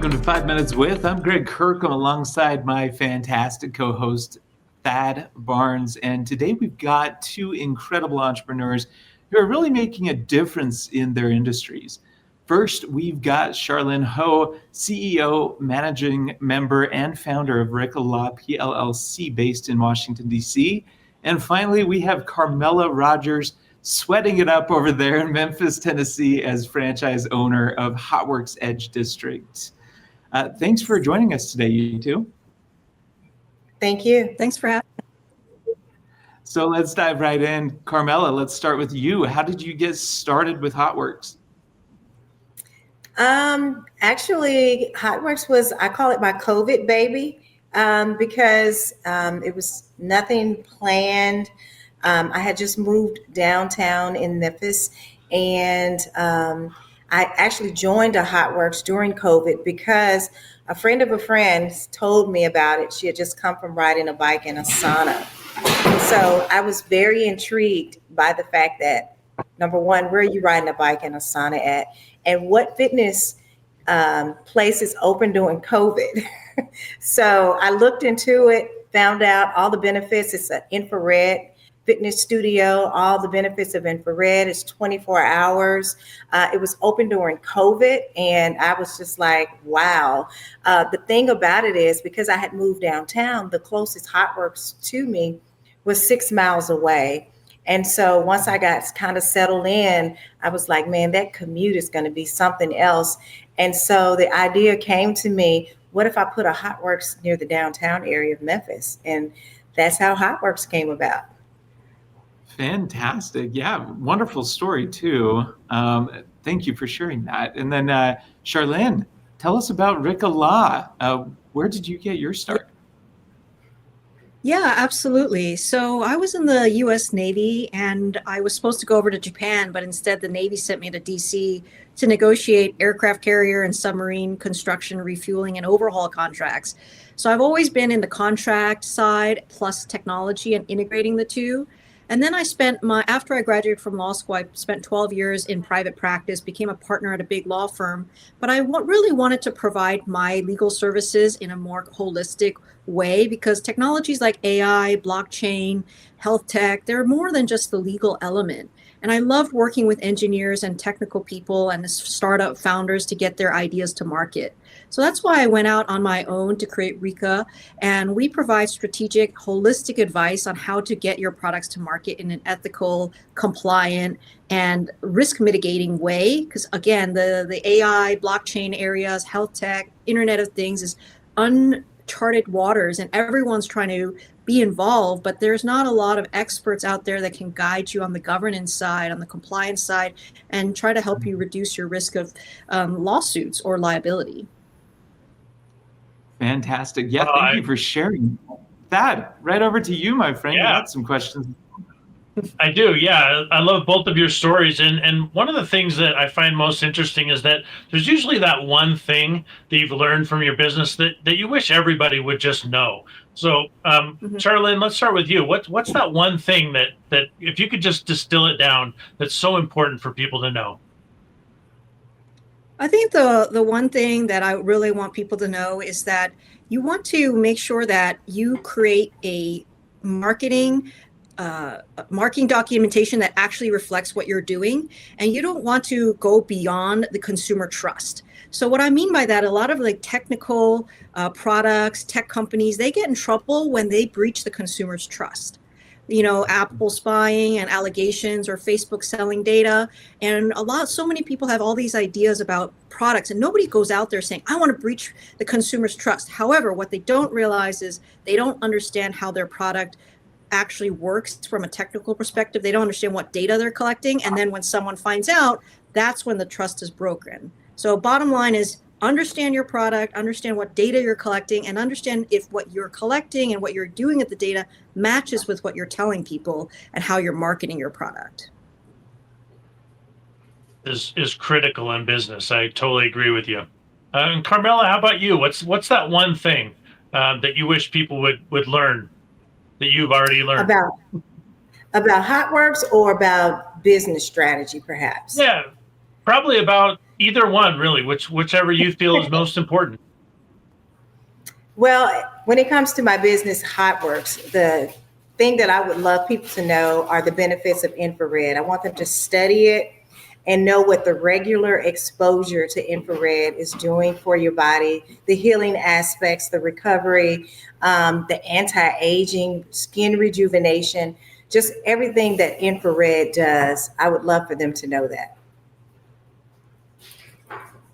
Welcome to 5 Minutes With. I'm Greg Kirkham alongside my fantastic co-host, Thad Barnes. And today we've got two incredible entrepreneurs who are really making a difference in their industries. First, we've got Charlyn Ho, CEO, managing member, and founder of Rikka Law PLLC based in Washington, D.C. And finally, we have Carmella Rogers sweating it up over there in Memphis, Tennessee as franchise owner of HOTWORX Edge District. Thanks for joining us today, you two. Thank you. Thanks for having me. So let's dive right in. Carmella, let's start with you. How did you get started with HOTWORX? Actually, HOTWORX was, I call it my COVID baby, because it was nothing planned. I had just moved downtown in Memphis, and I actually joined a HOTWORX during COVID because a friend of a friend told me about it. She had just come from riding a bike in a sauna. So I was very intrigued by the fact that, number one, where are you riding a bike in a sauna at? And what fitness places open during COVID? So I looked into it, found out all the benefits. It's an infrared fitness studio, all the benefits of infrared. It's 24 hours. It was open during COVID, and I was just like, wow. The thing about it is, because I had moved downtown, the closest HOTWORX to me was 6 miles away. And so once I got kind of settled in, I was like, man, that commute is going to be something else. And so the idea came to me, what if I put a HOTWORX near the downtown area of Memphis? And that's how HOTWORX came about. Fantastic. Yeah, wonderful story too. Thank you for sharing that. And then Charlyn, tell us about Rikka Law. Where did you get your start? Yeah, absolutely. So I was in the US Navy and I was supposed to go over to Japan, but instead the Navy sent me to DC to negotiate aircraft carrier and submarine construction, refueling, and overhaul contracts. So I've always been in the contract side plus technology and integrating the two. And then after I graduated from law school, I spent 12 years in private practice, became a partner at a big law firm. But I really wanted to provide my legal services in a more holistic way, because technologies like AI, blockchain, health tech, they're more than just the legal element. And I loved working with engineers and technical people and the startup founders to get their ideas to market. So that's why I went out on my own to create Rikka, and we provide strategic, holistic advice on how to get your products to market in an ethical, compliant, and risk mitigating way. Because again, the AI, blockchain areas, health tech, Internet of Things is uncharted waters, and everyone's trying to be involved, but there's not a lot of experts out there that can guide you on the governance side, on the compliance side, and try to help you reduce your risk of lawsuits or liability. Fantastic. Yeah, thank you for sharing. Thad, right over to you, my friend. Yeah. You got some questions. I do, yeah. I love both of your stories. And one of the things that I find most interesting is that there's usually that one thing that you've learned from your business that you wish everybody would just know. So, Charlyn, let's start with you. What's that one thing that if you could just distill it down, that's so important for people to know? I think the one thing that I really want people to know is that you want to make sure that you create a marketing documentation that actually reflects what you're doing, and you don't want to go beyond the consumer trust. So what I mean by that, a lot of like technical products, tech companies, they get in trouble when they breach the consumer's trust. You know, Apple spying and allegations, or Facebook selling data. And so many people have all these ideas about products, and nobody goes out there saying, I want to breach the consumer's trust. However, what they don't realize is they don't understand how their product actually works from a technical perspective. They don't understand what data they're collecting. And then when someone finds out, that's when the trust is broken. So bottom line is, understand your product, understand what data you're collecting, and understand if what you're collecting and what you're doing with the data matches with what you're telling people and how you're marketing your product. Is critical in business. I totally agree with you. And Carmella, how about you? What's that one thing that you wish people would learn that you've already learned? About HOTWORX or about business strategy, perhaps? Yeah, probably about Either one, really, whichever you feel is most important. Well, when it comes to my business, HOTWORX, the thing that I would love people to know are the benefits of infrared. I want them to study it and know what the regular exposure to infrared is doing for your body, the healing aspects, the recovery, the anti-aging, skin rejuvenation, just everything that infrared does. I would love for them to know that.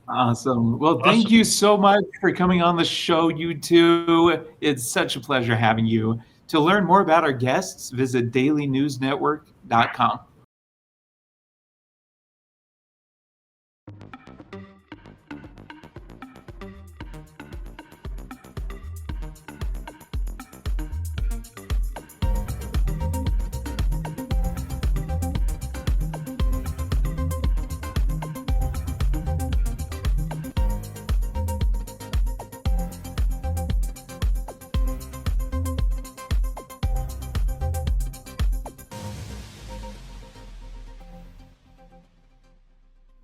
Awesome. Well, thank you so much for coming on the show, you two. It's such a pleasure having you. To learn more about our guests, visit dailynewsnetwork.com.